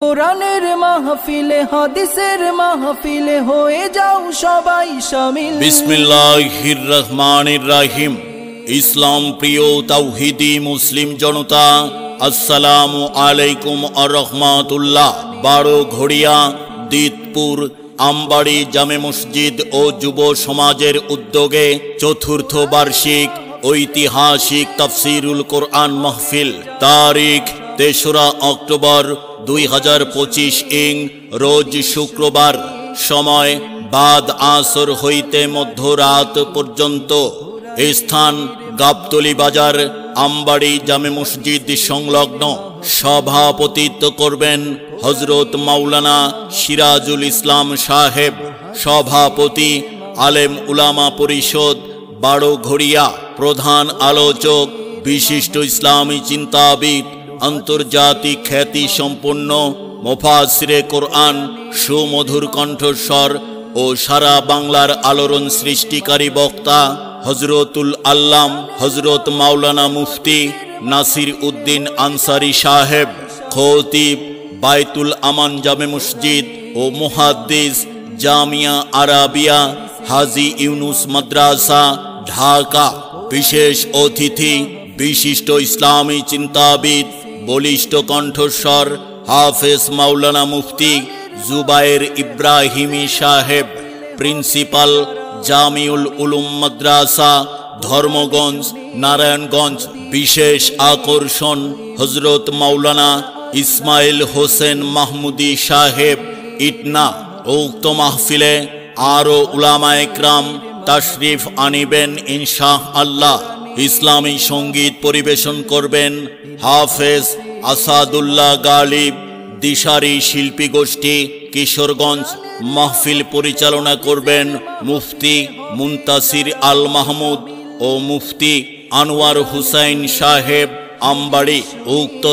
কোরআনের মাহফিলে হাদিসের মাহফিলে হয়ে যাও সবাই শামিল। বিসমিল্লাহির রহমানির রহিম। ইসলাম প্রিয় তাওহীদি মুসলিম জনতা, আসসালামু আলাইকুম ওয়া রাহমাতুল্লাহ। বারোঘড়িয়া দিতপুর আমবাড়ি জামে মসজিদ ও যুব সমাজের উদ্যোগে চতুর্থ বার্ষিক ঐতিহাসিক তাফসিরুল কোরআন মাহফিল তারিখ ৩রা অক্টোবর ২০২৫ ইং রোজ শুক্রবার, সময় বাদ আসর হইতে মধ্যরাত পর্যন্ত। স্থান গাবতলী বাজার আমবাড়ি জামে মসজিদ সংলগ্ন। সভাপতিত্ব করবেন হযরত মাওলানা সিরাজুল ইসলাম সাহেব, সভাপতি আলেম উলামা পরিষদ বারোঘড়িয়া। প্রধান আলোচক বিশিষ্ট ইসলামী চিন্তাবিদ, আন্তর্জাতিক খ্যাতি সম্পন্ন মুফাসসিরে কোরআন, সুমধুর কণ্ঠস্বর ও সারা বাংলার আলোড়ন সৃষ্টিকারী বক্তা হযরতুল আল্লাম হযরত মাওলানা মুফতি নাসির উদ্দিন আনসারী সাহেব, খতিব বাইতুল আমান জামে মসজিদ ও মুহাদ্দিস জামিয়া আরাবিয়া হাজী ইউনুস মাদ্রাসা ঢাকা। বিশেষ অতিথি বিশিষ্ট ইসলামী চিন্তাবিদ, বলিষ্ঠ কণ্ঠস্বর হাফেজ মাওলানা মুফতি জুবায়ের ইব্রাহিমী সাহেব, প্রিন্সিপাল জামিউল উলুম মাদ্রাসা ধর্মগঞ্জ নারায়ণগঞ্জ। বিশেষ আকর্ষণ হযরত মাওলানা ইসমাইল হোসেন মাহমুদী সাহেব, ইটনা। উক্ত মাহফিলে আরো উলামায়ে কেরাম তাশরিফ আনিবেন ইনশাআল্লাহ। ইসলামী সঙ্গীত পরিবেশন করবেন হাফেজ আসাদুল্লাহ গালিব, দিশারি শিল্পী গোষ্ঠী কিশোরগঞ্জ। মাহফিল পরিচালনা করবেন মুফতি মুনতাসির আল মাহমুদ ও মুফতি আনোয়ার হুসাইন সাহেব আমবাড়ি। উক্ত